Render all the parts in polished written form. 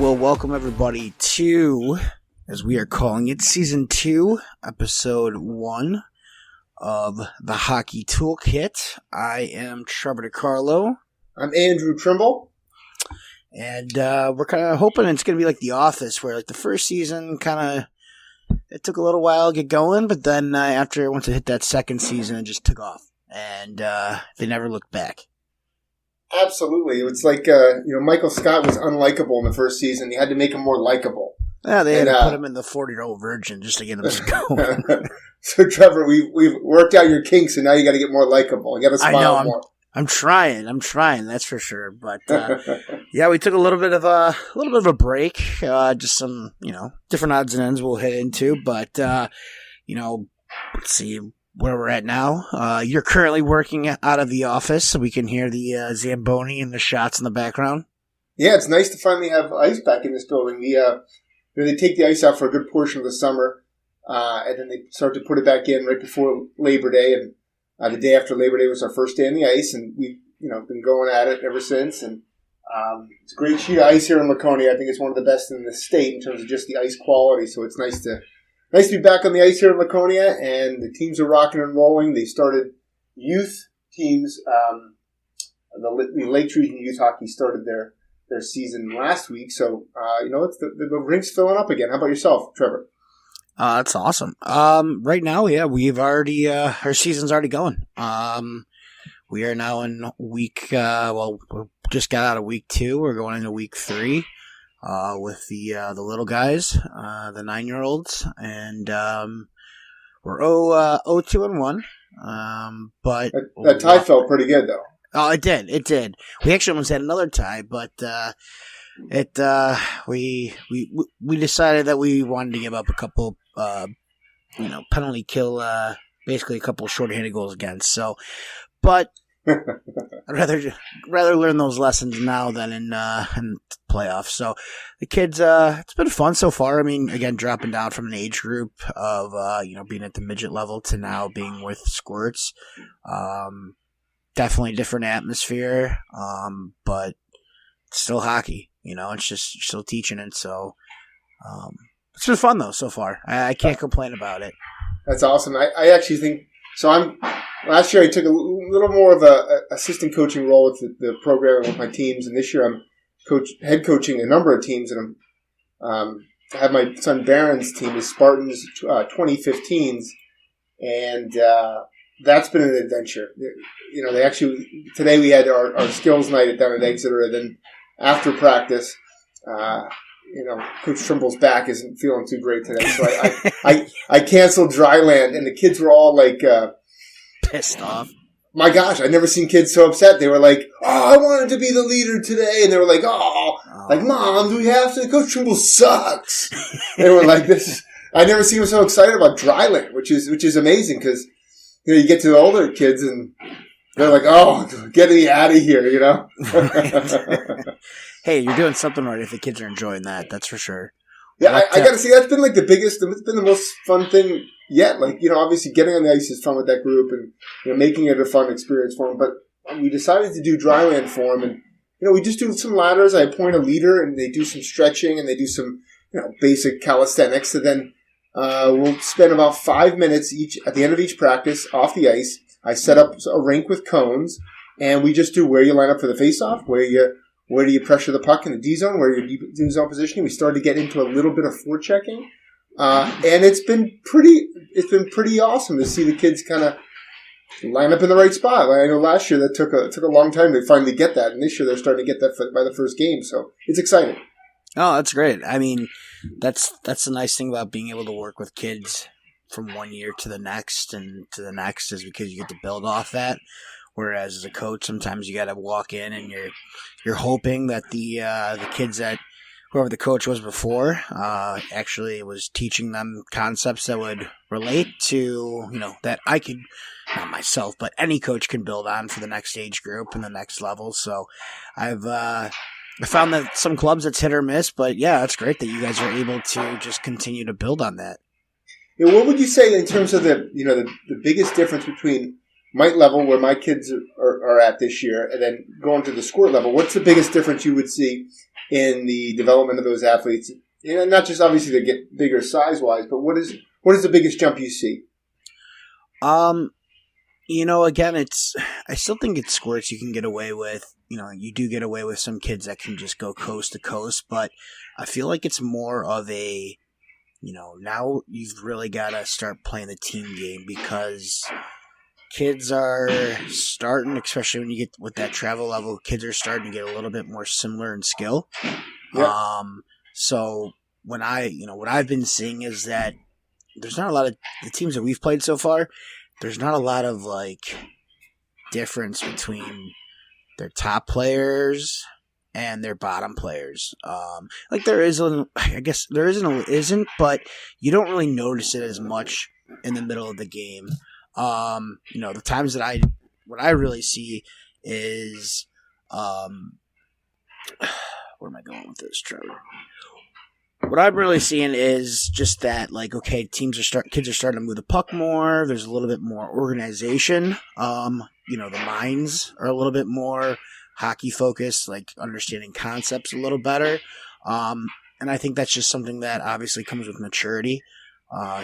Well, welcome everybody to, as we are calling it, Season 2, Episode 1 of the Hockey Toolkit. I am Trevor DiCarlo. I'm Andrew Trimble. And we're kind of hoping it's going to be like The Office, where like the first season it took a little while to get going, but then once it hit that second season, it just took off. And they never looked back. Absolutely. It's like, Michael Scott was unlikable in the first season. You had to make him more likable. Yeah, they had to put him in the 40-year-old virgin just to get him going. So, Trevor, we've worked out your kinks, and now you got to get more likable. You got to smile more. I'm trying, that's for sure. But yeah, we took a little bit of a break. Just some, different odds and ends we'll hit into. But let's see where we're at now. You're currently working out of the office, so we can hear the Zamboni and the shots in the background. Yeah, it's nice to finally have ice back in this building. They take the ice out for a good portion of the summer, and then they start to put it back in right before Labor Day. And the day after Labor Day was our first day on the ice, and we've been going at it ever since. And it's a great sheet of ice here in Laconia. I think it's one of the best in the state in terms of just the ice quality. So it's nice to be back on the ice here in Laconia, and the teams are rocking and rolling. They started youth teams. The Lake Region Youth Hockey started their season last week. So, it's the rink's filling up again. How about yourself, Trevor? That's awesome. Right now, yeah, we've already, our season's already going. We are now in week, we just got out of week 2. We're going into week 3, with the little guys, the 9-year-olds, and, we're 0-2-1. But that tie felt pretty good though. Oh, it did. We actually almost had another tie, but, we decided that we wanted to give up a couple, penalty kill, basically a couple short-handed goals against. So, but I'd rather learn those lessons now than in playoffs. So the kids, it's been fun so far. I mean, again, dropping down from an age group of, being at the midget level to now being with squirts. Definitely different atmosphere. But it's still hockey. It's just you're still teaching it, so it's been fun though so far. I can't complain about it. That's awesome. I actually think so. Last year I took a little more of a assistant coaching role with the program with my teams, and this year I'm head coaching a number of teams, and I have my son Barron's team, the Spartans 2015s, and that's been an adventure. They actually today we had our skills night down at Exeter, and then after practice, Coach Trimble's back isn't feeling too great today, so I canceled Dryland, and the kids were all like pissed off. My gosh, I've never seen kids so upset. They were like, "Oh, I wanted to be the leader today," and they were like, like, "Mom, do we have to? Coach Trimble sucks." They were like, "This." I never seen them so excited about Dryland, which is amazing because you get to the older kids and they're like, "Oh, get me out of here," Hey, you're doing something right if the kids are enjoying that. That's for sure. Yeah, I got to see. That's been like the biggest. It's been the most fun thing yet. Like obviously getting on the ice is fun with that group, and making it a fun experience for them. But we decided to do Dryland for them, and we just do some ladders. I appoint a leader, and they do some stretching, and they do some basic calisthenics. And then we'll spend about 5 minutes at the end of each practice off the ice. I set up a rink with cones, and we just do where you line up for the face-off, where do you pressure the puck in the D zone, where you're deep zone positioning. We started to get into a little bit of forechecking, and it's been pretty awesome to see the kids kind of line up in the right spot. I know last year that took a long time to finally get that, and this year they're starting to get that by the first game, so it's exciting. Oh, that's great. I mean, that's the nice thing about being able to work with kids from one year to the next and to the next is because you get to build off that. Whereas as a coach, sometimes you got to walk in and you're hoping that the kids that whoever the coach was before actually was teaching them concepts that would relate to that I could, not myself, but any coach can build on for the next age group and the next level. So I found that some clubs it's hit or miss, but yeah, it's great that you guys are able to just continue to build on that. What would you say in terms of the biggest difference between mite level where my kids are at this year, and then going to the squirt level, what's the biggest difference you would see in the development of those athletes? Not just obviously they get bigger size-wise, but what is the biggest jump you see? Again, I still think it's squirts you can get away with. You do get away with some kids that can just go coast to coast, but I feel like it's more of a, now you've really got to start playing the team game because kids are starting, especially when you get with that travel level, kids are starting to get a little bit more similar in skill. Yeah. So what I've been seeing is that there's not a lot of the teams that we've played so far. There's not a lot of difference between their top players and their bottom players. There isn't, but you don't really notice it as much in the middle of the game. The times that what I really see is, where am I going with this, Trevor? What I'm really seeing is just that, kids are starting to move the puck more. There's a little bit more organization. The minds are a little bit more hockey focused, understanding concepts a little better. And I think that's just something that obviously comes with maturity.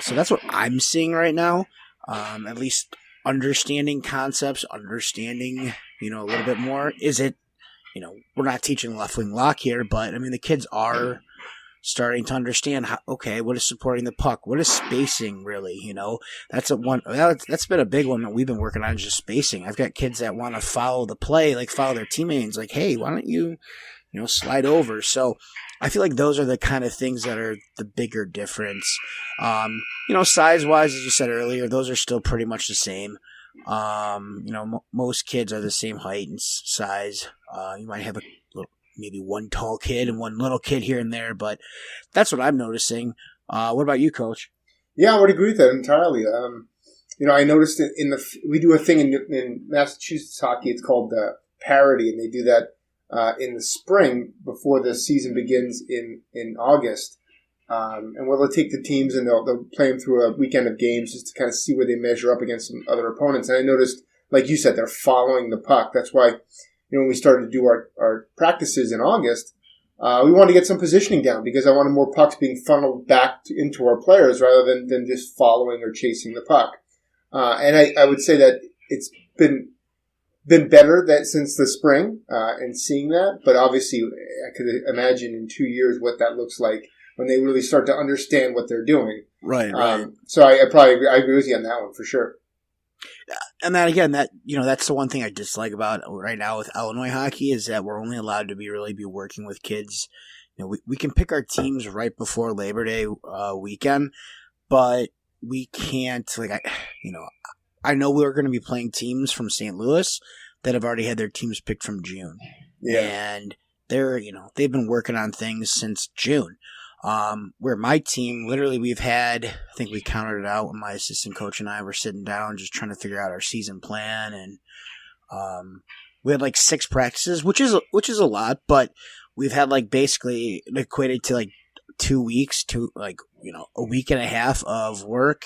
So that's what I'm seeing right now. At least understanding concepts, understanding, a little bit more. Is it, we're not teaching left wing lock here, but the kids are starting to understand what is supporting the puck, what is spacing really, that's been a big one that we've been working on, just spacing. I've got kids that want to follow the play, follow their teammates, hey, why don't you, slide over? So I feel like those are the kind of things that are the bigger difference. Size wise, as you said earlier, those are still pretty much the same. Most kids are the same height and size. You might have maybe one tall kid and one little kid here and there, but that's what I'm noticing. What about you, Coach? Yeah, I would agree with that entirely. I noticed we do a thing in Massachusetts hockey. It's called parity, and they do that in the spring before the season begins in August. And they'll take the teams and they'll play them through a weekend of games just to kind of see where they measure up against some other opponents. And I noticed, like you said, they're following the puck. That's why, when we started to do our practices in August, we wanted to get some positioning down because I wanted more pucks being funneled back into our players rather than just following or chasing the puck. And I would say that it's been better since the spring and seeing that. But obviously, I could imagine in 2 years what that looks like when they really start to understand what they're doing. Right. So I agree with you on that one for sure. And then again, that's the one thing I dislike about right now with Illinois hockey is that we're only allowed to be working with kids. We can pick our teams right before Labor Day weekend, but we can't. I know we're going to be playing teams from St. Louis that have already had their teams picked from June, and they've been working on things since June. Where my team, literally we've had, I think we counted it out when my assistant coach and I were sitting down just trying to figure out our season plan, and we had 6 practices, which is a lot, but we've had basically equated to 2 weeks to a week and a half of work,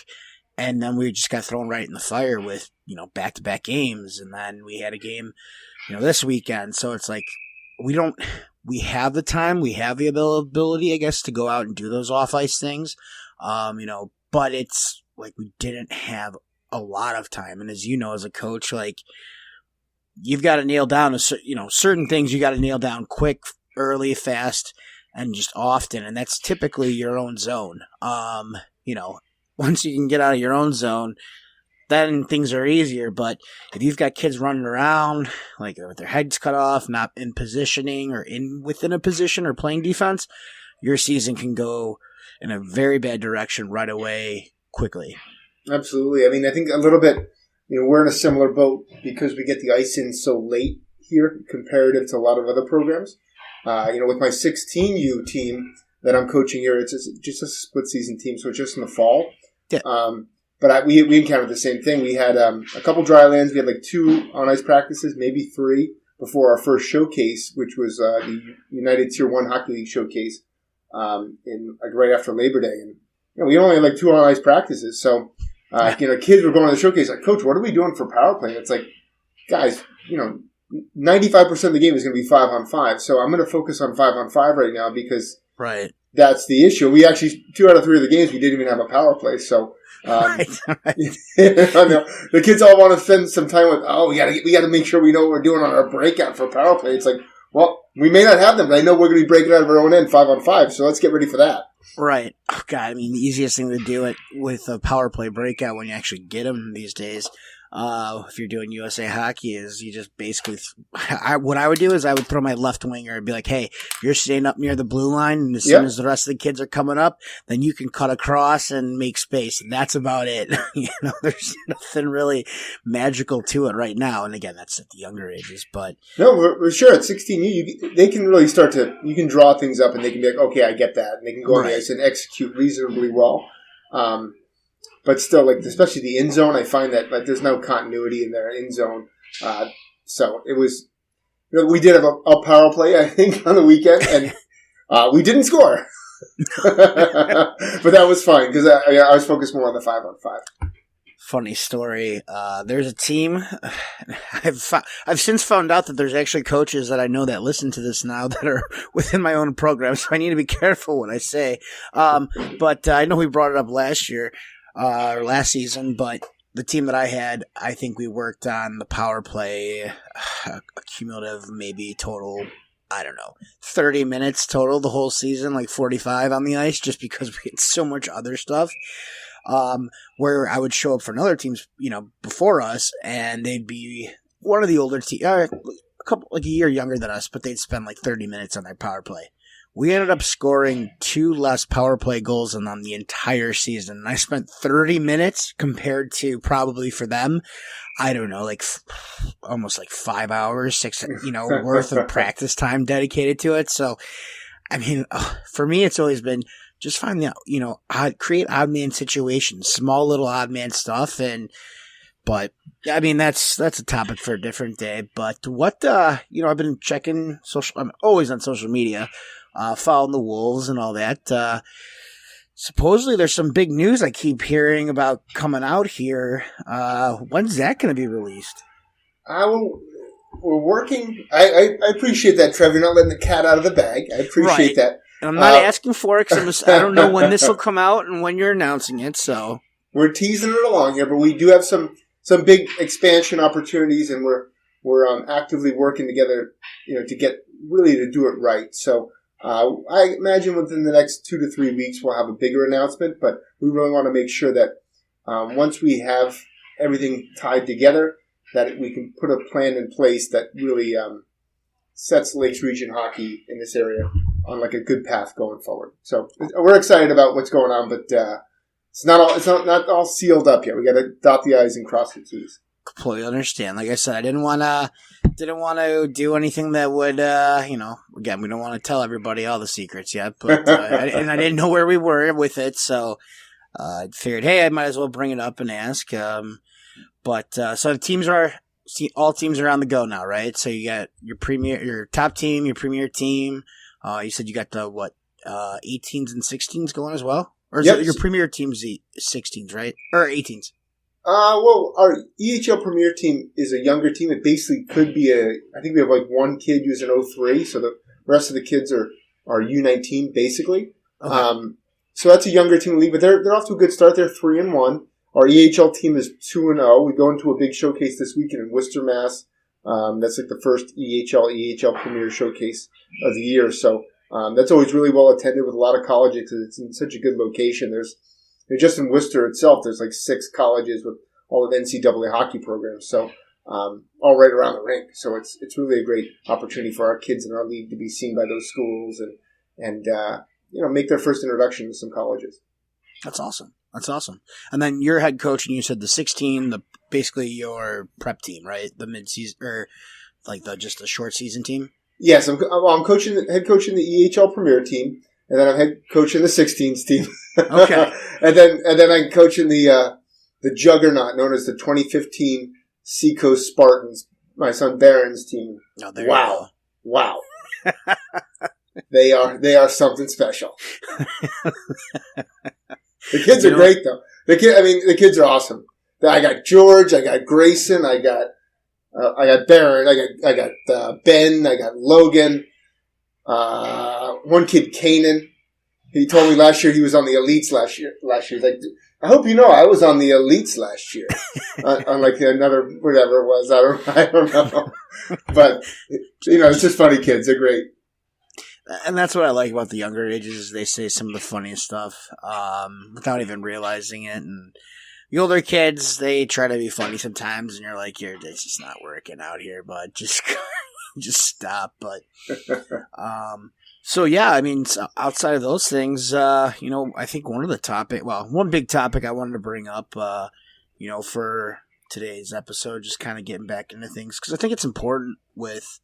and then we just got thrown right in the fire with back-to-back games, and then we had a game this weekend, so it's we have the time, we have the ability, I guess, to go out and do those off-ice things, but it's we didn't have a lot of time. And as you know, as a coach, you've got to nail down, certain things you got to nail down quick, early, fast, and just often. And that's typically your own zone. Once you can get out of your own zone, then things are easier. But if you've got kids running around, with their heads cut off, not in positioning or within a position or playing defense, your season can go in a very bad direction right away, quickly. Absolutely. I think a little bit, we're in a similar boat because we get the ice in so late here comparative to a lot of other programs. With my 16U team that I'm coaching here, it's just a split season team, so it's just in the fall. Yeah. But we encountered the same thing. We had a couple dry lands. We had 2 on-ice practices, maybe 3, before our first showcase, which was the United Tier 1 Hockey League showcase right after Labor Day. And we only had 2 on-ice practices. So Kids were going to the showcase like, Coach, what are we doing for power play? And it's like, guys, 95% of the game is going to be 5-on-5. So I'm going to focus on 5-on-5 right now because that's the issue. We actually, 2 out of 3 of the games, we didn't even have a power play. So right. The kids all want to spend some time with, we got to make sure we know what we're doing on our breakout for power play. It's like, well, we may not have them, but I know we're going to be breaking out of our own end 5-on-5. So let's get ready for that. Right. Oh, God, I mean, the easiest thing to do it with a power play breakout when you actually get them these days, if you're doing USA Hockey, is you just basically what I would do is I would throw my left winger and be like, hey, you're staying up near the blue line, and as soon as the rest of the kids are coming up, then you can cut across and make space, and that's about it. There's nothing really magical to it right now, and again, that's at the younger ages, but no, we're sure at 16 they can really start to, you can draw things up and they can be like, okay, I get that, and they can go on the ice and execute reasonably well. But still, especially the end zone, I find that there's no continuity in their end zone. So it was, we did have a power play, I think, on the weekend, and we didn't score. But that was fine because I was focused more on the 5-on-5. Funny story. There's a team. I've since found out that there's actually coaches that I know that listen to this now that are within my own program, so I need to be careful what I say. But I know we brought it up last year. Or last season, but the team that I had, I think we worked on the power play, a cumulative maybe total, 30 minutes total the whole season, 45 on the ice, just because we had so much other stuff. Where I would show up for another teams, before us, and they'd be one of the older teams, a couple, a year younger than us, but they'd spend 30 minutes on their power play. We ended up scoring 2 less power play goals than on the entire season. And I spent 30 minutes compared to probably for them, I don't know, almost 5 hours, 6, worth of practice time dedicated to it. So, I mean, for me, it's always been just find the, create odd man situations, small little odd man stuff. But I mean, that's a topic for a different day. But what, I've been checking I'm always on social media. Following the Wolves and all that. Supposedly there's some big news I keep hearing about coming out here. When's that going to be released? We're working. I appreciate that, Trevor. You're not letting the cat out of the bag. I appreciate that. And I'm not asking for it because I don't know when this will come out and when you're announcing it. So we're teasing it along here, but we do have some big expansion opportunities, and we're actively working together, to do it right. So. I imagine within the next 2 to 3 weeks we'll have a bigger announcement, but we really want to make sure that once we have everything tied together, that we can put a plan in place that really sets Lakes Region hockey in this area on a good path going forward. So we're excited about what's going on, but it's not all sealed up yet. We got to dot the I's and cross the T's. Completely understand. Like I said, I didn't want to do anything that would, again, we don't want to tell everybody all the secrets yet, but and I didn't know where we were with it, so I figured, hey, I might as well bring it up and ask. So the teams all teams are on the go now, right? So you got your top team, your premier team. You said you got the 18s and 16s going as well, or is it your premier team's the 16s, right, or 18s? Well, our EHL Premier team is a younger team. It basically could be I think we have one kid who's an 03, so the rest of the kids are U19 basically. Okay. So that's a younger team in the league, but they're off to a good start. They're 3-1. Our EHL team is 2-0. We go into a big showcase this weekend in Worcester, Mass. That's the first EHL Premier showcase of the year. So that's always really well attended with a lot of colleges because it's in such a good location. Just in Worcester itself, there's 6 colleges with all of NCAA hockey programs, so all right around the rink. So it's really a great opportunity for our kids in our league to be seen by those schools and make their first introduction to some colleges. That's awesome. And then your head coach, and you said the 16, basically your prep team, right? The mid-season or just the short season team. Yes, I'm head coaching the EHL Premier team. And then I'm head coaching the 16s team. Okay. and then I'm coaching the juggernaut known as the 2015 Seacoast Spartans, my son Barron's team. Oh, wow. They are something special. The kids are great though. The kids are awesome. I got George, I got Grayson, I got Barrett, I got Ben, I got Logan, one kid, Kanan. He told me last year he was on the elites last year. He's like, I hope you know I was on the elites last year. Unlike another, whatever it was. I don't know. But, it's just funny kids. They're great. And that's what I like about the younger ages is they say some of the funniest stuff without even realizing it. And the older kids, they try to be funny sometimes, and you're like, it's just not working out here, bud. Just stop. But so yeah, I mean, outside of those things, I think one big topic I wanted to bring up, for today's episode, just kind of getting back into things, because I think it's important with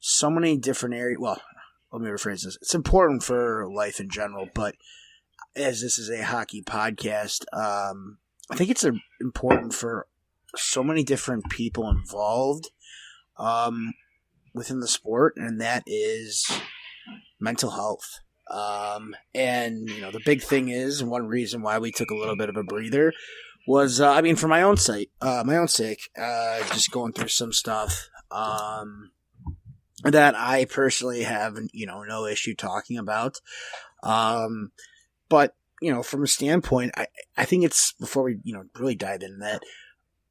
so many different areas. Well, let me rephrase this. It's important for life in general, but as this is a hockey podcast, I think it's important for so many different people involved within the sport, and that is mental health. And the big thing is, and one reason why we took a little bit of a breather was, for my own sake, just going through some stuff that I personally have, no issue talking about. But from a standpoint, I think it's, before we, really dive into that,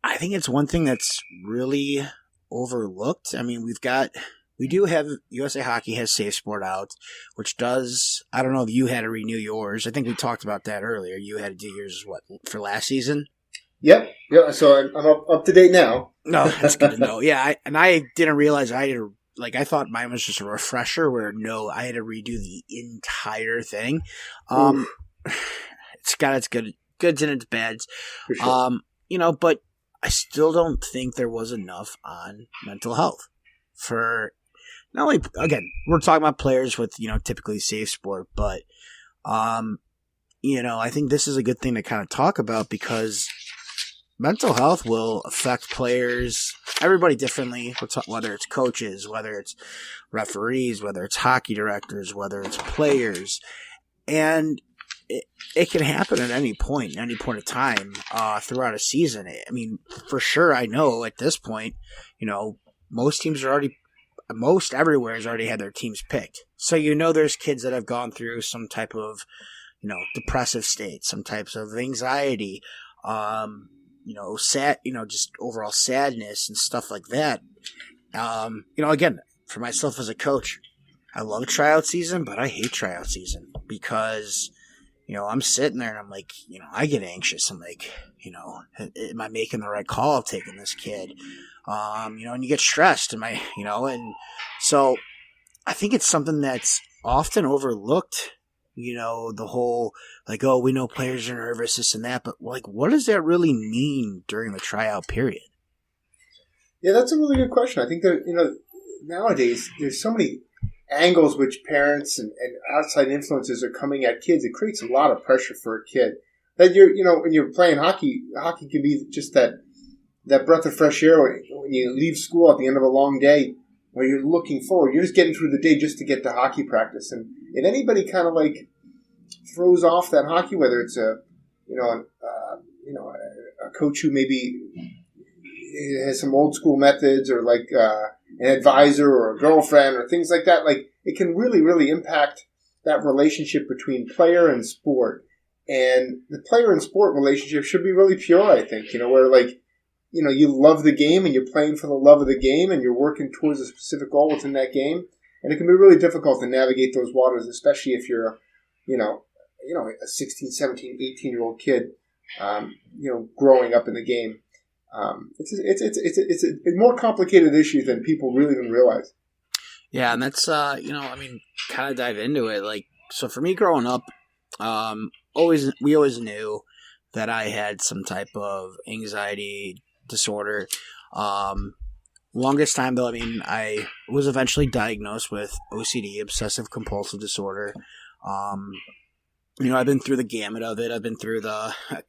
I think it's one thing that's really overlooked. I mean, we do have, USA Hockey has Safe Sport out, which does, I don't know if you had to renew yours. I think we talked about that earlier. You had to do yours, for last season? Yep. Yeah, so I'm up to date now. No, that's good to know. Yeah, I didn't realize I had to, I thought mine was just a refresher, where no, I had to redo the entire thing. It's got its goods and its bads. For sure. But I still don't think there was enough on mental health for not only, again, we're talking about players with, typically Safe Sport, but, I think this is a good thing to kind of talk about, because mental health will affect players, everybody differently, whether it's coaches, whether it's referees, whether it's hockey directors, whether it's players. And it can happen at any point of time throughout a season. I mean, for sure, I know at this point, most everywhere has already had their teams picked. So there's kids that have gone through some type of, depressive state, some types of anxiety, sad, just overall sadness and stuff like that. Again, for myself as a coach, I love tryout season, but I hate tryout season because, I'm sitting there and I'm like, I get anxious. I'm like, am I making the right call of taking this kid? And you get stressed. And so I think it's something that's often overlooked, the whole, we know players are nervous, this and that, but what does that really mean during the tryout period? Yeah, that's a really good question. I think that, nowadays there's so many angles which parents and outside influences are coming at kids. It creates a lot of pressure for a kid. That when you're playing hockey can be just that breath of fresh air when you leave school at the end of a long day, where you're looking forward. You're just getting through the day just to get to hockey practice. And if anybody kind of throws off that hockey, whether it's a coach who maybe has some old school methods, or an advisor or a girlfriend or things like that, it can really, really impact that relationship between player and sport. And the player and sport relationship should be really pure, I think, where you love the game and you're playing for the love of the game and you're working towards a specific goal within that game. And it can be really difficult to navigate those waters, especially if you're, a 16, 17, 18-year-old kid, growing up in the game. It's a more complicated issue than people really even realize. Yeah, and that's, kind of dive into it. So for me growing up, we always knew that I had some type of anxiety disorder. Longest time though, I was eventually diagnosed with OCD, obsessive compulsive disorder. I've been through the gamut of it. I've been through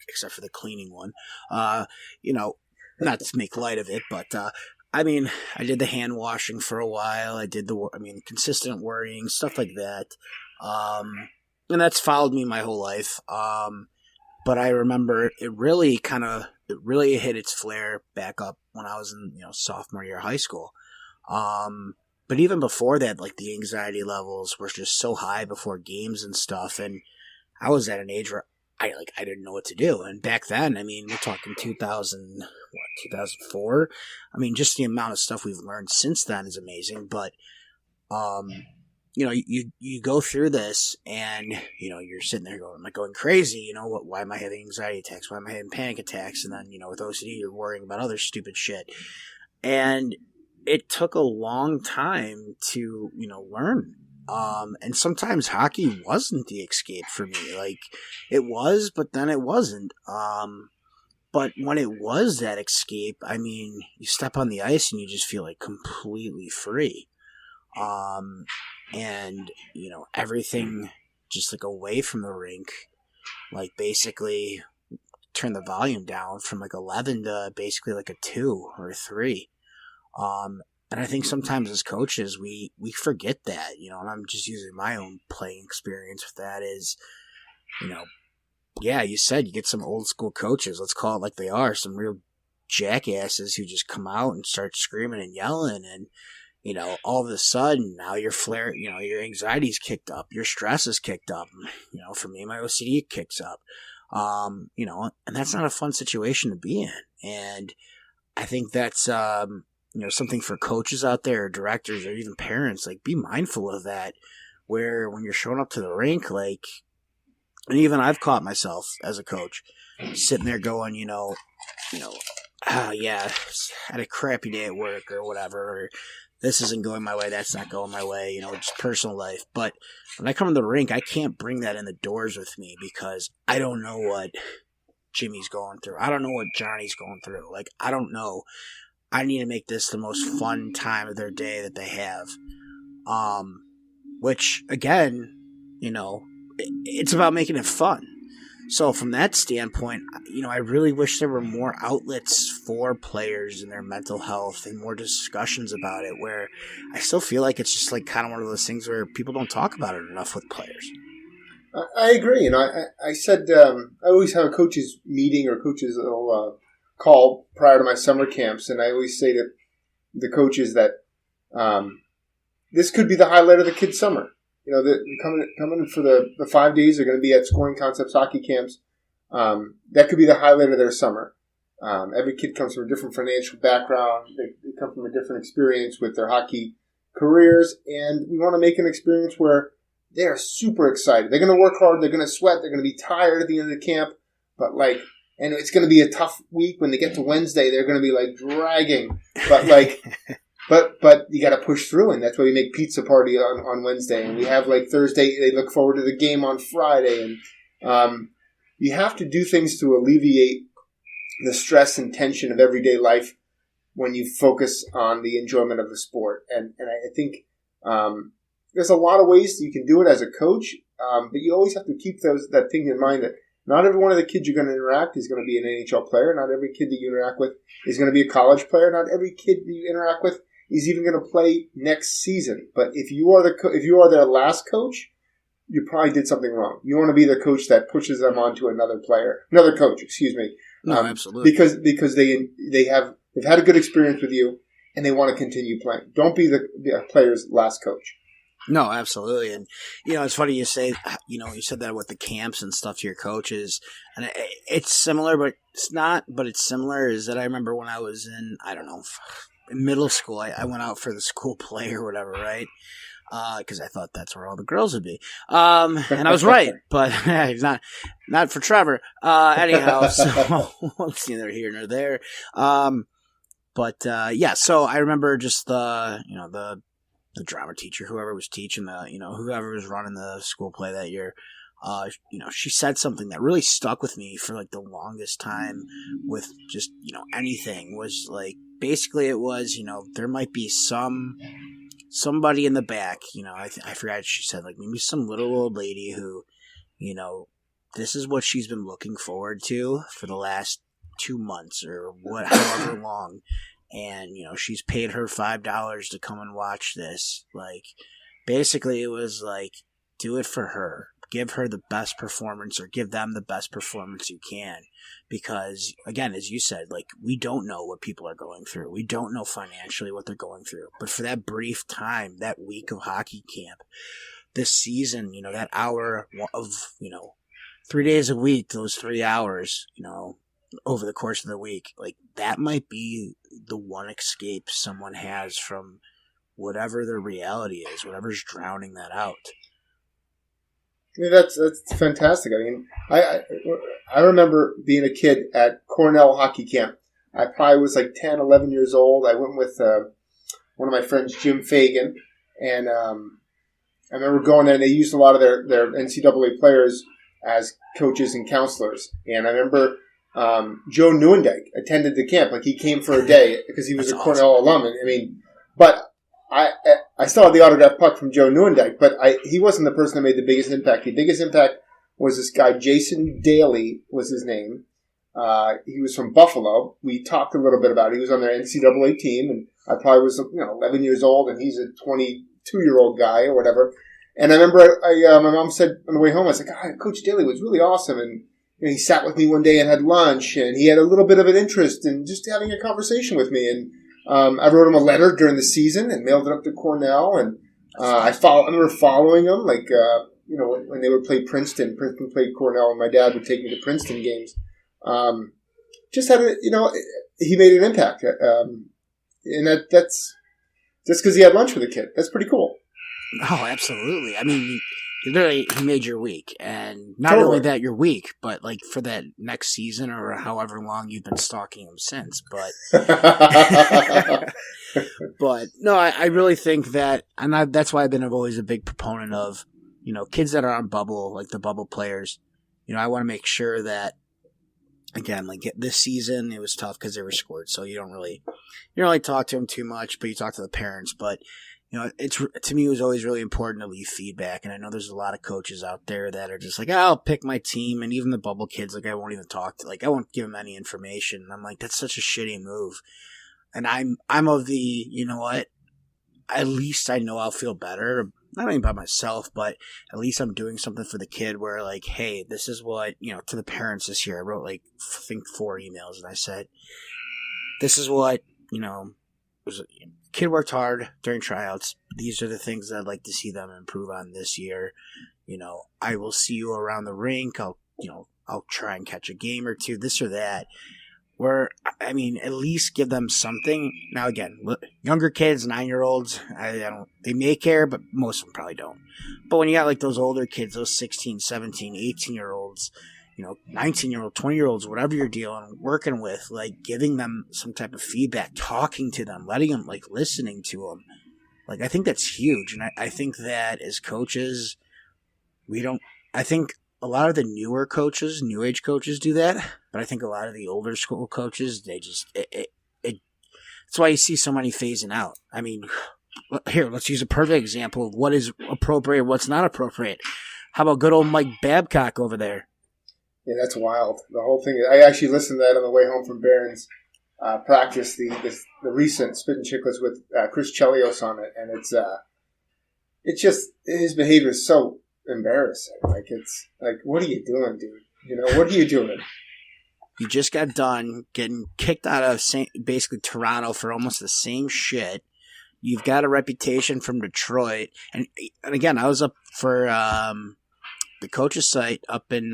except for the cleaning one, not to make light of it, but, I did the hand washing for a while. I did consistent worrying, stuff like that. And that's followed me my whole life. But I remember it really hit its flare back up when I was in, sophomore year of high school. But even before that, like the anxiety levels were just so high before games and stuff. And I was at an age where I didn't know what to do. And back then, I mean, we're talking 2004. I mean, just the amount of stuff we've learned since then is amazing. But, you go through this and, you're sitting there going, am I going crazy? Why am I having anxiety attacks? Why am I having panic attacks? And then, with OCD, you're worrying about other stupid shit. And it took a long time to, learn. And sometimes hockey wasn't the escape for me. Like, it was, but then it wasn't. But when it was that escape, I mean, you step on the ice and you just feel like completely free. And, everything just like away from the rink, like basically turn the volume down from like 11 to basically like a 2 or a 3. And I think sometimes as coaches, we forget that, and I'm just using my own playing experience with that is, yeah, you said you get some old school coaches, let's call it like they are, some real jackasses who just come out and start screaming and yelling and, all of a sudden now your your anxiety's kicked up, your stress is kicked up. For me, my OCD kicks up. And that's not a fun situation to be in. And I think that's, something for coaches out there, or directors, or even parents, like be mindful of that, where when you're showing up to the rink, like, and even I've caught myself as a coach sitting there going, oh yeah, had a crappy day at work or whatever, or this isn't going my way, that's not going my way, just personal life. But when I come to the rink, I can't bring that in the doors with me because I don't know what Jimmy's going through. I don't know what Johnny's going through. Like, I don't know. I need to make this the most fun time of their day that they have. Which, again, it's about making it fun. So from that standpoint, I really wish there were more outlets for players and their mental health and more discussions about it, where I still feel like it's just like kind of one of those things where people don't talk about it enough with players. I agree. I said I always have a coaches meeting or coaches call prior to my summer camps, and I always say to the coaches that this could be the highlight of the kids' summer. Coming for the 5 days they're going to be at Scoring Concepts hockey camps. That could be the highlight of their summer. Every kid comes from a different financial background. They come from a different experience with their hockey careers, and we want to make an experience where they are super excited. They're going to work hard. They're going to sweat. They're going to be tired at the end of the camp, and it's going to be a tough week. When they get to Wednesday, they're going to be like dragging, But you got to push through, and that's why we make pizza party on Wednesday, and we have like Thursday. They look forward to the game on Friday, and you have to do things to alleviate the stress and tension of everyday life when you focus on the enjoyment of the sport. And I think there's a lot of ways that you can do it as a coach, but you always have to keep that thing in mind that not every one of the kids you're going to interact is going to be an NHL player. Not every kid that you interact with is going to be a college player. Not every kid that you interact with is even going to play next season. But if you are their last coach, you probably did something wrong. You want to be the coach that pushes them onto another coach. Excuse me. No, absolutely. Because they've had a good experience with you and they want to continue playing. Don't be the player's last coach. No, absolutely. And, it's funny you say, you said that with the camps and stuff to your coaches. And it's similar, but it's not, but it's similar is that I remember when I was in, in middle school, I went out for the school play or whatever, right? Because I thought that's where all the girls would be. And I was right, but not for Trevor. Anyhow, so it's neither here nor there. So I remember just the drama teacher, whoever was teaching whoever was running the school play that year, she said something that really stuck with me for like the longest time with just, anything was like, basically it was, there might be somebody in the back, I forgot what she said, like maybe some little old lady who, this is what she's been looking forward to for the last 2 months or however long. And, she's paid her $5 to come and watch this. Like, basically it was like, do it for her. give her the best performance or give them the best performance you can. Because, again, as you said, like, we don't know what people are going through. We don't know financially what they're going through. But for that brief time, that week of hockey camp, this season, that hour of, 3 days a week, those 3 hours, over the course of the week, like, that might be the one escape someone has from whatever their reality is, whatever's drowning that out. Yeah, that's fantastic. I mean, I remember being a kid at Cornell hockey camp. I probably was like 10, 11 years old. I went with one of my friends, Jim Fagan, and I remember going there, and they used a lot of their NCAA players as coaches and counselors. And I remember Joe Neuendijk attended the camp. Like, he came for a day because he was a Cornell alum. I mean, but I still had the autographed puck from Joe Neuendijk, but he wasn't the person that made the biggest impact. The biggest impact was this guy, Jason Daly was his name. He was from Buffalo. We talked a little bit about it. He was on their NCAA team, and I probably was 11 years old, and he's a 22-year-old guy or whatever. And I remember my mom said on the way home, I was like, Coach Daly was really awesome. And he sat with me one day and had lunch, and he had a little bit of an interest in just having a conversation with me. And I wrote him a letter during the season and mailed it up to Cornell. And I remember following him, like, when they would play Princeton. Princeton played Cornell, and my dad would take me to Princeton games. Just had he made an impact. And that's just because he had lunch with a kid. That's pretty cool. Oh, absolutely. I mean, he made your week. And not only that, your week, but like for that next season or however long you've been stalking him since. But but no, I really think that, and that's why I've been always a big proponent of, kids that are on bubble, like the bubble players. I want to make sure that, again, like this season, it was tough because they were scored. So you don't really talk to them too much, but you talk to the parents. But to me, it was always really important to leave feedback. And I know there's a lot of coaches out there that are just like, I'll pick my team. And even the bubble kids, like, I won't even talk to, like, I won't give them any information. And I'm like, that's such a shitty move. And I'm of the, you know what, at least I know I'll feel better. Not only by myself, but at least I'm doing something for the kid where, like, hey, this is what, to the parents this year, I wrote, like, I think 4 emails. And I said, this is what, kid worked hard during tryouts. These are the things that I'd like to see them improve on this year. I will see you around the rink. I'll try and catch a game or two, this or that. Where, I mean, at least give them something. Now, again, younger kids, 9-year-olds, they may care, but most of them probably don't. But when you got like those older kids, those 16, 17, 18-year-olds, 19-year-old, 20-year-olds, whatever you're dealing, working with, like, giving them some type of feedback, talking to them, letting them, like, listening to them. Like, I think that's huge. And I think that as coaches, I think a lot of the newer coaches, new age coaches do that. But I think a lot of the older school coaches, they just, that's why you see so many phasing out. I mean, here, let's use a perfect example of what is appropriate, what's not appropriate. How about good old Mike Babcock over there? Yeah, that's wild. The whole thing. I actually listened to that on the way home from Barron's practice, the recent Spit and Chicklets with Chris Chelios on it, and it's just his behavior is so embarrassing. Like, it's like, what are you doing, dude? What are you doing? You just got done getting kicked out of basically Toronto for almost the same shit. You've got a reputation from Detroit, and again, I was up for the coach's site up in.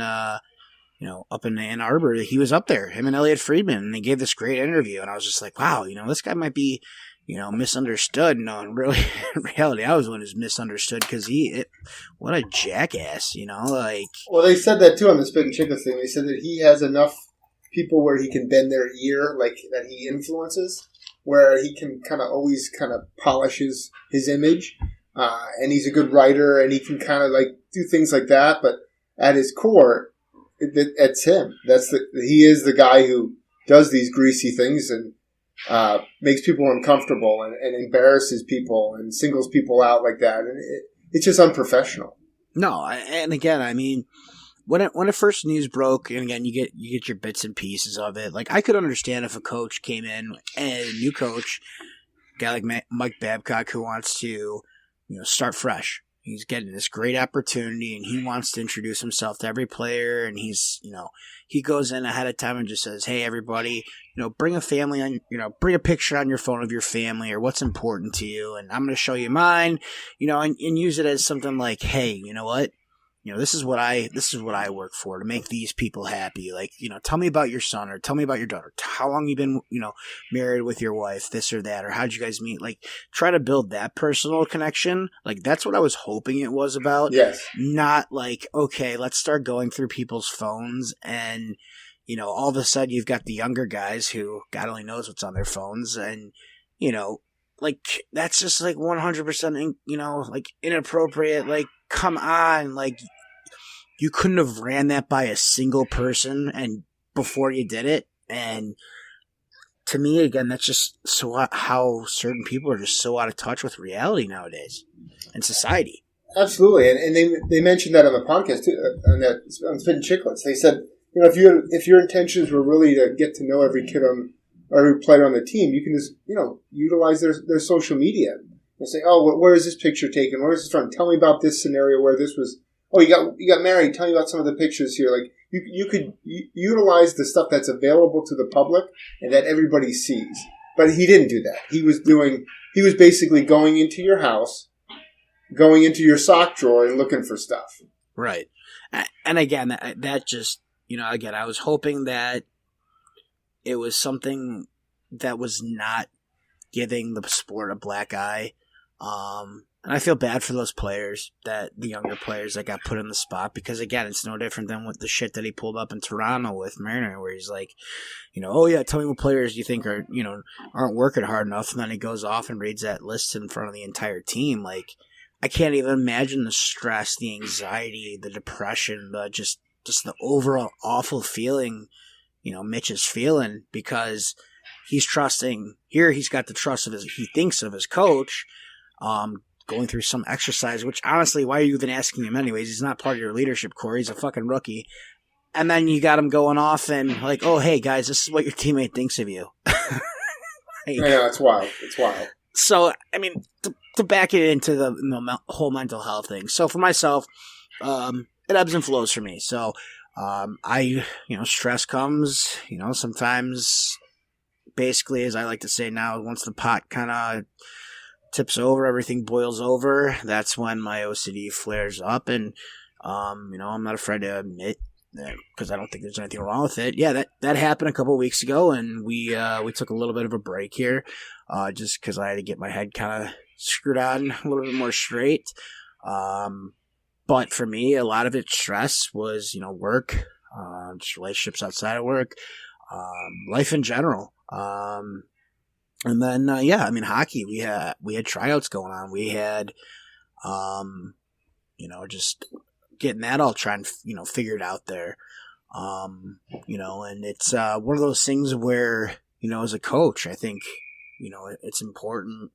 Up in Ann Arbor, he was up there, him and Elliot Friedman, and they gave this great interview, and I was just like, wow, this guy might be, misunderstood. No, in reality, I was the one who's misunderstood because what a jackass, like. Well, they said that too on the Spit and Chicklets thing. They said that he has enough people where he can bend their ear, like, that he influences, where he can kind of always kind of polish his image, and he's a good writer, and he can kind of, like, do things like that, but at his core, it's him. He is the guy who does these greasy things and makes people uncomfortable and embarrasses people and singles people out like that. And it's just unprofessional. No, and again, I mean, when it first news broke, and again, you get your bits and pieces of it. Like, I could understand if a coach came in, a new coach, a guy like Mike Babcock, who wants to, start fresh. He's getting this great opportunity, and he wants to introduce himself to every player. And he's, he goes in ahead of time and just says, "Hey, everybody, bring a family on, bring a picture on your phone of your family or what's important to you, and I'm going to show you mine, and use it as something like, hey, you know what? This is what I work for, to make these people happy. Like, tell me about your son, or tell me about your daughter. How long you been, married with your wife, this or that, or how'd you guys meet? Like, try to build that personal connection. Like, that's what I was hoping it was about. Yes. Not like, okay, let's start going through people's phones and, all of a sudden you've got the younger guys who God only knows what's on their phones, and, like, that's just like 100%, like inappropriate. Like, come on, like, you couldn't have ran that by a single person and before you did it. And to me, again, that's just how certain people are just so out of touch with reality nowadays and society. Absolutely, and they mentioned that on the podcast too, on Spittin' Chicklets. They said, if your intentions were really to get to know every kid or every player on the team, you can just utilize their social media and say, oh, where is this picture taken? Where is this from? Tell me about this scenario where this was. Oh, you got married. Tell me about some of the pictures here. Like, you could utilize the stuff that's available to the public and that everybody sees. But he didn't do that. He was basically going into your house, going into your sock drawer and looking for stuff. Right. And again, that just, again, I was hoping that it was something that was not giving the sport a black eye. And I feel bad for those players, the younger players that got put in the spot, because again, it's no different than with the shit that he pulled up in Toronto with Mariner, where he's like, oh yeah, tell me what players you think are, aren't working hard enough. And then he goes off and reads that list in front of the entire team. Like, I can't even imagine the stress, the anxiety, the depression, just the overall awful feeling, Mitch is feeling, because he's trusting here. He's got the trust of he thinks of his coach, going through some exercise, which honestly, why are you even asking him anyways? He's not part of your leadership core. He's a fucking rookie. And then you got him going off and like, oh, hey guys, this is what your teammate thinks of you. I know, it's wild. It's wild. So, I mean, to back it into the whole mental health thing. So for myself, it ebbs and flows for me. So, stress comes, sometimes basically, as I like to say now, once the pot kind of tips over, everything boils over, that's when my OCD flares up. And, I'm not afraid to admit that, because I don't think there's anything wrong with it. Yeah, that happened a couple of weeks ago, and we took a little bit of a break here, just because I had to get my head kind of screwed on a little bit more straight. But for me, a lot of it stress was, work, just relationships outside of work, life in general. And then, hockey, we had tryouts going on. We had, just getting that all trying, figured out there. And it's, one of those things where, as a coach, I think, it's important,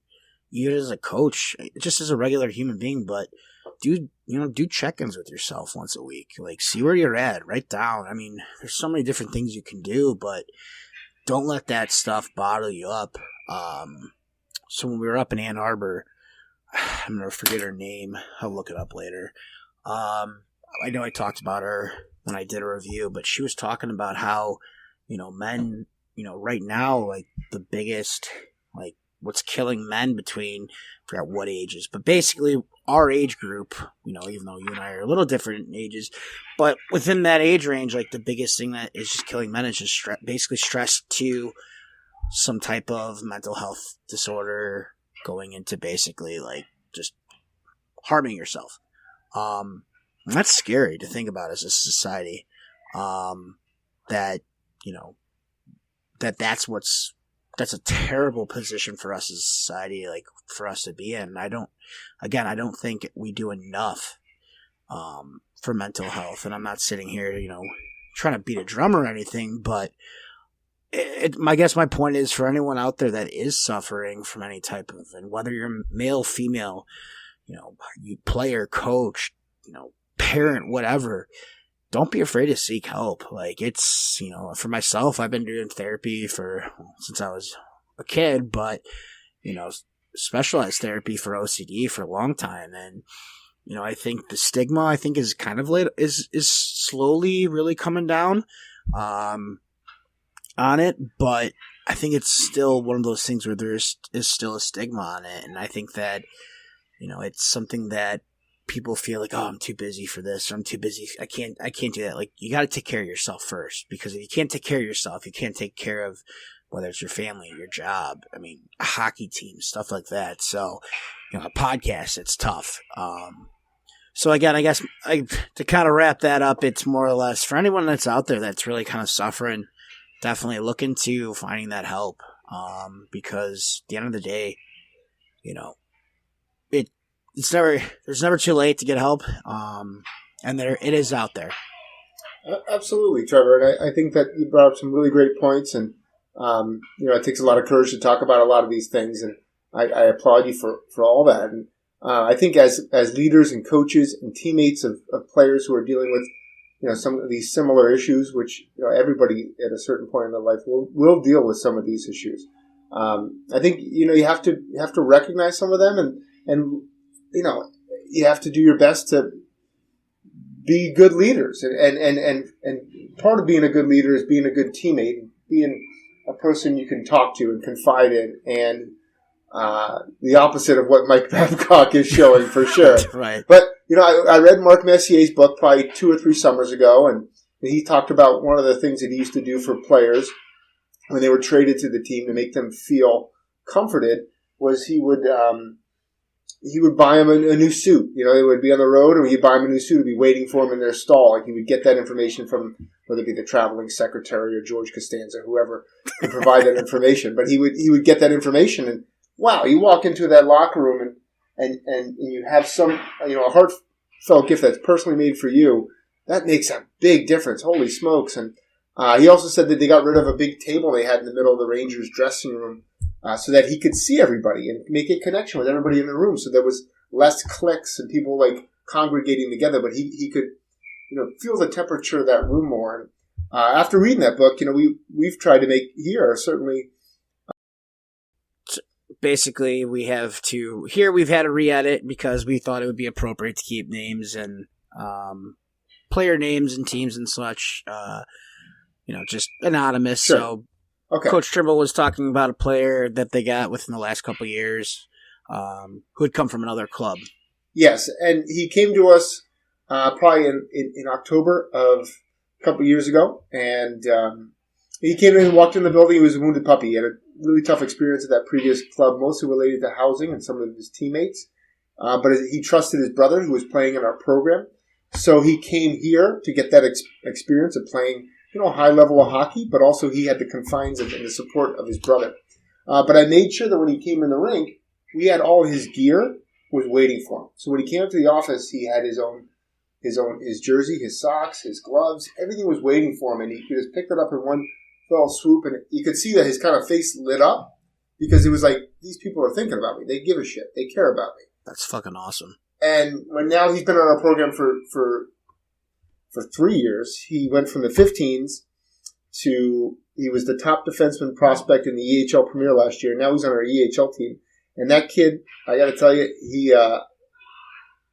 you as a coach, just as a regular human being, but do check-ins with yourself once a week. Like, see where you're at, write down. I mean, there's so many different things you can do, but don't let that stuff bottle you up. So when we were up in Ann Arbor, I'm going to forget her name. I'll look it up later. I know I talked about her when I did a review, but she was talking about how, men, right now, like, the biggest, like, what's killing men between, I forgot what ages, but basically our age group, even though you and I are a little different in ages, but within that age range, like, the biggest thing that is just killing men is just basically stress to some type of mental health disorder, going into basically like just harming yourself. That's scary to think about as a society. That's a terrible position for us as a society, like, for us to be in. I don't think we do enough for mental health. And I'm not sitting here, trying to beat a drum or anything, but I guess my point is, for anyone out there that is suffering from any type of, and whether you're male, female, you player, coach, parent, whatever, don't be afraid to seek help. Like, it's, for myself, I've been doing therapy since I was a kid, but, specialized therapy for OCD for a long time. And, I think the stigma, is kind of is slowly really coming down on it, but I think it's still one of those things where there is still a stigma on it, and I think that it's something that people feel like, oh, I'm too busy for this, or I'm too busy, I can't do that. Like, you got to take care of yourself first, because if you can't take care of yourself, you can't take care of whether it's your family, your job, a hockey team, stuff like that. So, a podcast, it's tough. So again, I guess to kind of wrap that up, it's more or less for anyone that's out there that's really kind of suffering, definitely look into finding that help. Because at the end of the day, there's never too late to get help. And it is out there. Absolutely, Trevor. And I think that you brought up some really great points, and it takes a lot of courage to talk about a lot of these things, and I applaud you for all that. And I think as leaders and coaches and teammates of players who are dealing with some of these similar issues, which everybody at a certain point in their life will deal with some of these issues. I think you have to recognize some of them, and you have to do your best to be good leaders, and part of being a good leader is being a good teammate, being a person you can talk to and confide in, and the opposite of what Mike Babcock is showing for sure. Right. But I read Mark Messier's book probably 2 or 3 summers ago, and he talked about one of the things that he used to do for players when they were traded to the team to make them feel comforted was he would buy them a new suit. They would be on the road, and he'd buy them a new suit. He'd be waiting for them in their stall. Like, he would get that information from whether it be the traveling secretary or George Costanza, whoever could provide that information. But he would get that information, and wow, you walk into that locker room and you have some a heartfelt gift that's personally made for you. That makes a big difference. Holy smokes! And he also said that they got rid of a big table they had in the middle of the Rangers dressing room. So that he could see everybody and make a connection with everybody in the room. So there was less cliques and people congregating together, but he could, feel the temperature of that room more. And after reading that book, we've tried to make here certainly. Basically, we've had to re-edit because we thought it would be appropriate to keep names and player names and teams and such, just anonymous. Sure. So. Okay. Coach Trimble was talking about a player that they got within the last couple of years who had come from another club. Yes, and he came to us probably in October of a couple of years ago, and he came in and walked in the building. He was a wounded puppy. He had a really tough experience at that previous club, mostly related to housing and some of his teammates. But he trusted his brother, who was playing in our program. So he came here to get that experience of playing high level of hockey, but also he had the confines and the support of his brother. But I made sure that when he came in the rink, we had all his gear was waiting for him. So when he came up to the office, he had his jersey, his socks, his gloves, everything was waiting for him, and he just picked it up in one fell swoop, and you could see that his kind of face lit up because it was like, these people are thinking about me. They give a shit. They care about me. That's fucking awesome. And now he's been on our program for 3 years. He went from the 15s to he was the top defenseman prospect in the EHL Premier last year. Now he's on our EHL team. And that kid, I got to tell you,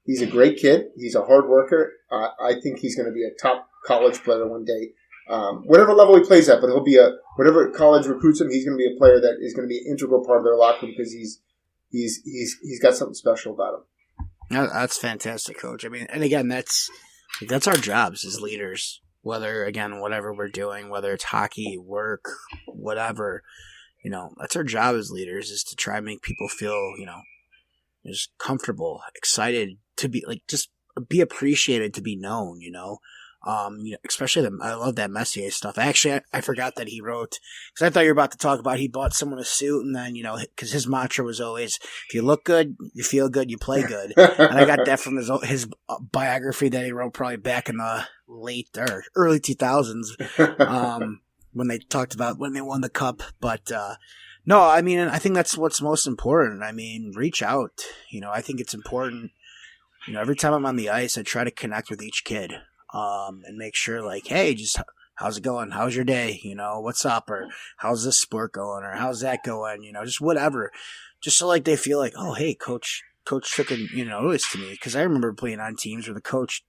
he's a great kid. He's a hard worker. I think he's going to be a top college player one day. Whatever level he plays at, but he'll be whatever college recruits him, he's going to be a player that is going to be an integral part of their locker room because he's got something special about him. That's fantastic, Coach. And again, that's our jobs as leaders, whatever we're doing, whether it's hockey, work, whatever, that's our job as leaders, is to try and make people feel, just comfortable, excited to be just be appreciated, to be known, especially I love that Messier stuff. Actually, I forgot that he wrote, because I thought you were about to talk about he bought someone a suit, and then, because his mantra was always, if you look good, you feel good, you play good. And I got that from his biography that he wrote probably back in the late or early 2000s when they talked about when they won the cup. But no, I think that's what's most important. Reach out. I think it's important. Every time I'm on the ice, I try to connect with each kid. And make sure, hey, just how's it going? How's your day? What's up? Or how's this sport going? Or how's that going? Just whatever. Just so they feel like, oh, hey, Coach coach took notice to me, because I remember playing on teams where the coach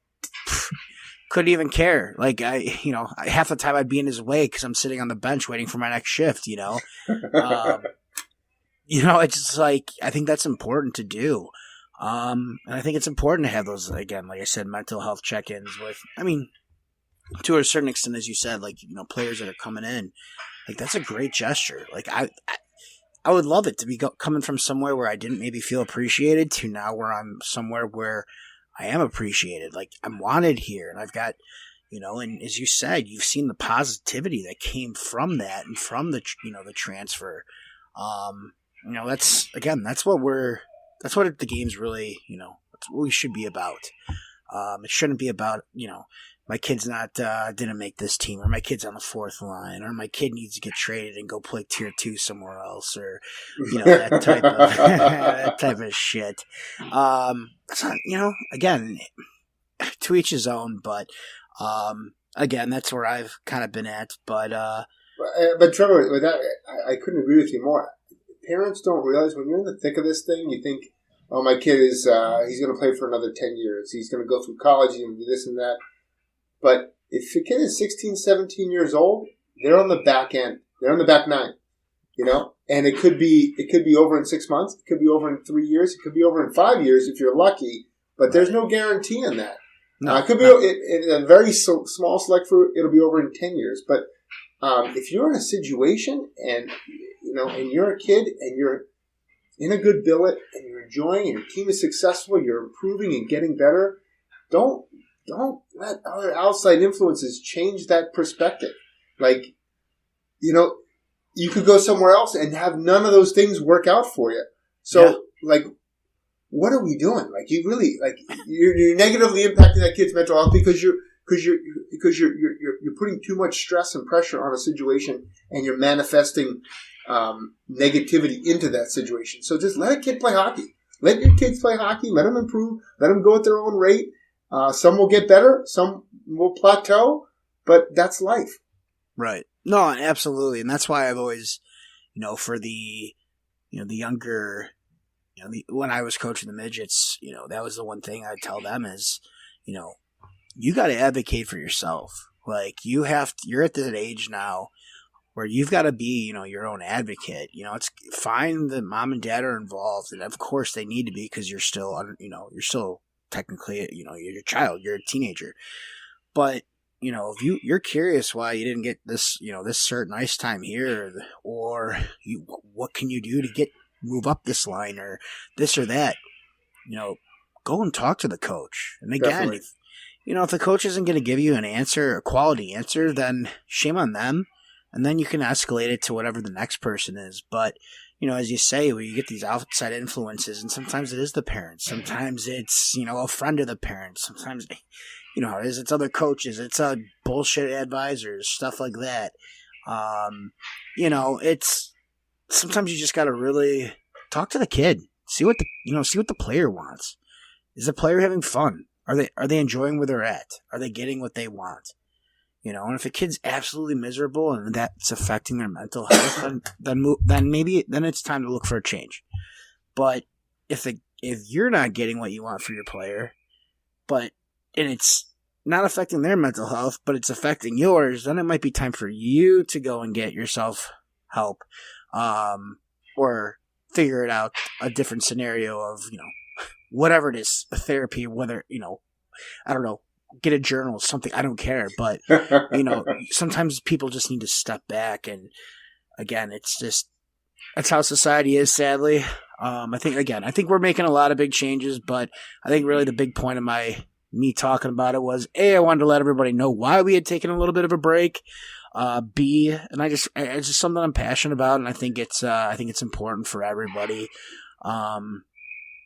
couldn't even care. Like, half the time I'd be in his way because I'm sitting on the bench waiting for my next shift, It's just like, I think that's important to do. And I think it's important to have those, again, like I said, mental health check-ins with, to a certain extent, as you said, like, players that are coming in. Like, that's a great gesture. Like, I would love it to be coming from somewhere where I didn't maybe feel appreciated to now where I'm somewhere where I am appreciated. Like, I'm wanted here, and I've got, and as you said, you've seen the positivity that came from that and from the transfer. That's what the game's really, that's what we should be about. It shouldn't be about, my kid's not didn't make this team, or my kid's on the fourth line, or my kid needs to get traded and go play tier 2 somewhere else, or that type of that type of shit. Again, to each his own. But again, that's where I've kind of been at. But Trevor, with that, I couldn't agree with you more. Parents don't realize when you're in the thick of this thing, you think, "Oh, my kid is he's going to play for another 10 years. He's going to go through college. He's going to do this and that." But if your kid is 16, 17 years old, they're on the back end. They're on the back nine, And it could be over in 6 months. It could be over in 3 years. It could be over in 5 years if you're lucky. But there's no guarantee in that. No, it could be in a very small select group. It'll be over in 10 years. But if you're in a situation and and you're a kid and you're in a good billet and you're enjoying and your team is successful, you're improving and getting better, don't let other outside influences change that perspective. Like, you could go somewhere else and have none of those things work out for you. So, what are we doing? Like, you really, you're negatively impacting that kid's mental health because you're putting too much stress and pressure on a situation, and you're manifesting negativity into that situation. So just let a kid play hockey. Let your kids play hockey. Let them improve. Let them go at their own rate. Some will get better. Some will plateau. But that's life. Right. No, absolutely. And that's why I've always, for the younger, when I was coaching the midgets, that was the one thing I'd tell them is, you got to advocate for yourself. Like, you're at that age now where you've got to be, your own advocate. It's fine that mom and dad are involved, and of course they need to be because you're still, you're still technically, you're a child, you're a teenager. But if you're curious why you didn't get this, this certain ice time here, or what can you do to move up this line, or this or that, go and talk to the coach. And again, if the coach isn't going to give you an answer, a quality answer, then shame on them. And then you can escalate it to whatever the next person is. But, as you say, when you get these outside influences, and sometimes it is the parents, sometimes it's, a friend of the parents, sometimes, it's other coaches, it's bullshit advisors, stuff like that. It's, sometimes you just got to really talk to the kid, see what the player wants. Is the player having fun? Are they enjoying where they're at? Are they getting what they want? And if a kid's absolutely miserable and that's affecting their mental health, then it's time to look for a change. But if you're not getting what you want for your player, and it's not affecting their mental health, but it's affecting yours, then it might be time for you to go and get yourself help, or figure it out, a different scenario of, whatever it is, a therapy, whether, I don't know, get a journal, something, I don't care. But, sometimes people just need to step back. And again, that's how society is, sadly. I think we're making a lot of big changes, but I think really the big point of me talking about it was, A, I wanted to let everybody know why we had taken a little bit of a break. B, and it's just something I'm passionate about, and I think it's important for everybody.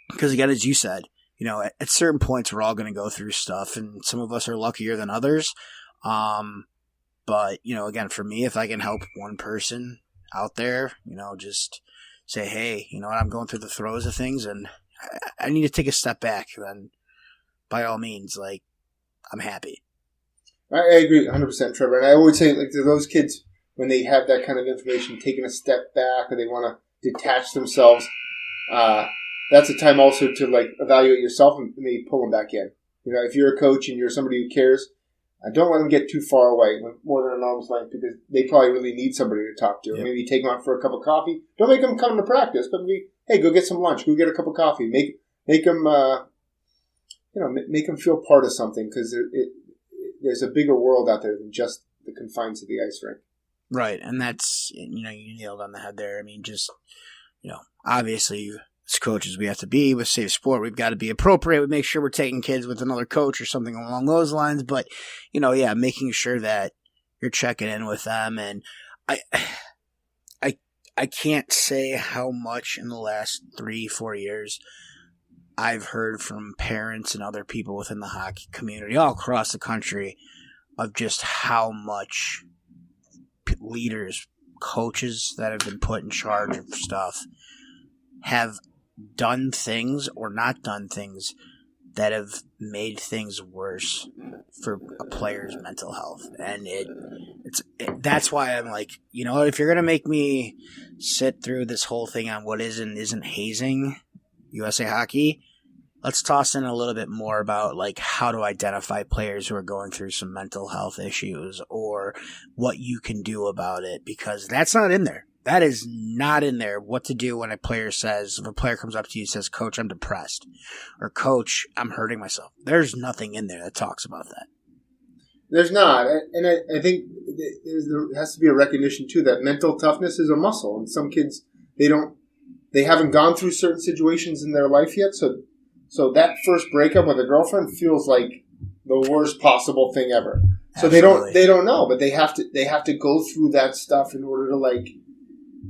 Because again, as you said, at certain points we're all going to go through stuff, and some of us are luckier than others. But again, for me, if I can help one person out there, just say, hey, I'm going through the throes of things, and I need to take a step back, then by all means, I'm happy. I agree 100%, Trevor. And I always say, to those kids, when they have that kind of information, taking a step back, or they want to detach themselves, that's a time also to like evaluate yourself and maybe pull them back in. You know, if you're a coach and you're somebody who cares, don't let them get too far away, more than an arm's length, because they probably really need somebody to talk to. Yep. Maybe take them out for a cup of coffee. Don't make them come to practice, but maybe, hey, go get some lunch. Go get a cup of coffee. Make them, make them feel part of something, because there's a bigger world out there than just the confines of the ice rink. Right, and that's, you nailed on the head there. I mean, just, obviously, as coaches we have to be with Safe Sport, we've got to be appropriate. We make sure we're taking kids with another coach or something along those lines. But, making sure that you're checking in with them. And I can't say how much in the last 3-4 years I've heard from parents and other people within the hockey community all across the country of just how much leaders, coaches that have been put in charge of stuff have done things or not done things that have made things worse for a player's mental health. And that's why I'm like, if you're going to make me sit through this whole thing on what is and isn't hazing USA Hockey, let's toss in a little bit more about like how to identify players who are going through some mental health issues or what you can do about it, because that's not in there. That is not in there. What to do when if a player comes up to you and says, Coach, I'm depressed, or Coach, I'm hurting myself. There's nothing in there that talks about that. There's not. And I think there has to be a recognition too that mental toughness is a muscle. And some kids, they haven't gone through certain situations in their life yet. So that first breakup with a girlfriend feels like the worst possible thing ever. So Absolutely. they don't know, but they have to go through that stuff in order to like,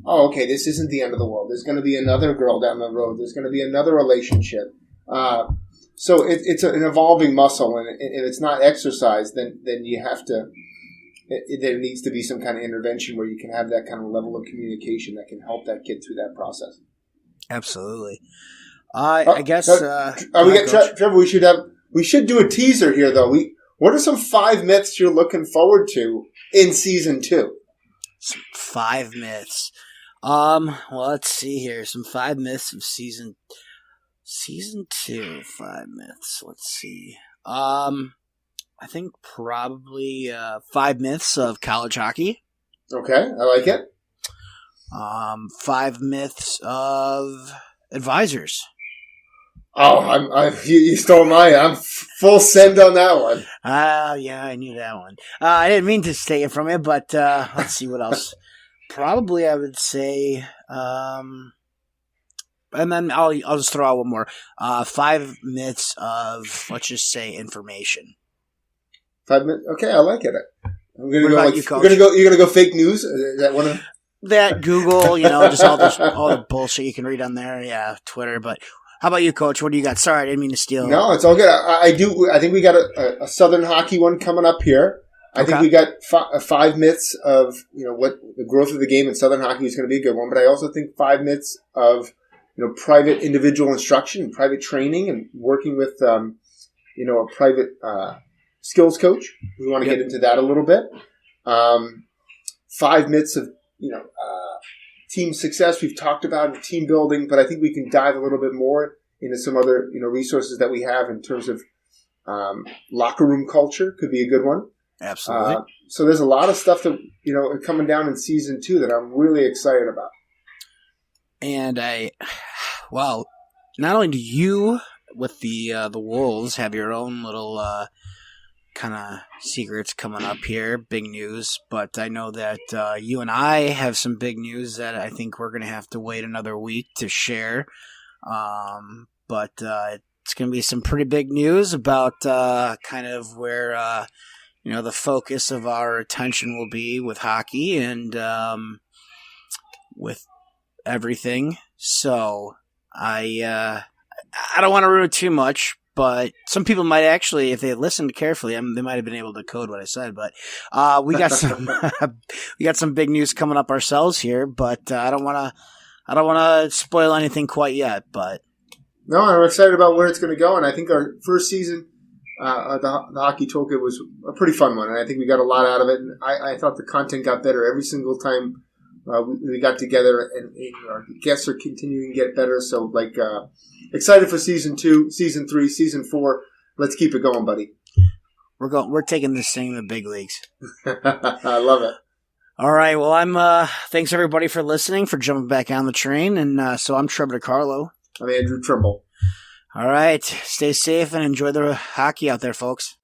oh, okay, this isn't the end of the world. There's going to be another girl down the road. There's going to be another relationship. So it's an evolving muscle, and if it's not exercised, then you have to. There needs to be some kind of intervention where you can have that kind of level of communication that can help that kid through that process. Absolutely. I guess. Trevor, we should do a teaser here, though. What are some 5 myths you're looking forward to in season 2? Some 5 myths. Well, let's see here. Some 5 myths of season 2. 5 myths. Let's see. I think probably 5 myths of college hockey. Okay, I like it. 5 myths of advisors. Oh, you stole mine. I'm full send on that one. Yeah, I knew that one. I didn't mean to stay it from you, but let's see what else. Probably I would say, and then I'll just throw out one more. 5 myths of, let's just say, information. 5 myths? Okay, I like it. I'm gonna go like, you're gonna go fake news? Is that one of that Google, just all the bullshit you can read on there. Yeah, Twitter, but how about you, Coach? What do you got? Sorry, I didn't mean to steal. No, it's all good. I think we got a Southern hockey one coming up here. I think we got 5 myths of what the growth of the game in Southern hockey is going to be a good one. But I also think 5 myths of private individual instruction, private training, and working with a private skills coach. We want to get into that a little bit. 5 myths of team success. We've talked about team building, but I think we can dive a little bit more into some other resources that we have in terms of locker room culture. Could be a good one. Absolutely. So there's a lot of stuff that coming down in season 2 that I'm really excited about. And not only do you with the Wolves have your own little kind of secrets coming up here, big news, but I know that you and I have some big news that I think we're going to have to wait another week to share. But it's going to be some pretty big news about kind of where the focus of our attention will be with hockey and with everything. So I don't want to ruin too much, but some people might actually, if they listened carefully, they might have been able to code what I said. But we got some big news coming up ourselves here. But I don't want to spoil anything quite yet. But no, I'm excited about where it's going to go, and I think our first season, the Hockey Toolkit was a pretty fun one, and I think we got a lot out of it. And I thought the content got better every single time we got together, and our guests are continuing to get better. So, excited for season 2, season 3, season 4. Let's keep it going, buddy. We're taking this thing in the big leagues. I love it. All right. Well, thanks everybody for listening, for jumping back on the train. And so I'm Trevor DiCarlo. I'm Andrew Trimble. All right. Stay safe and enjoy the hockey out there, folks.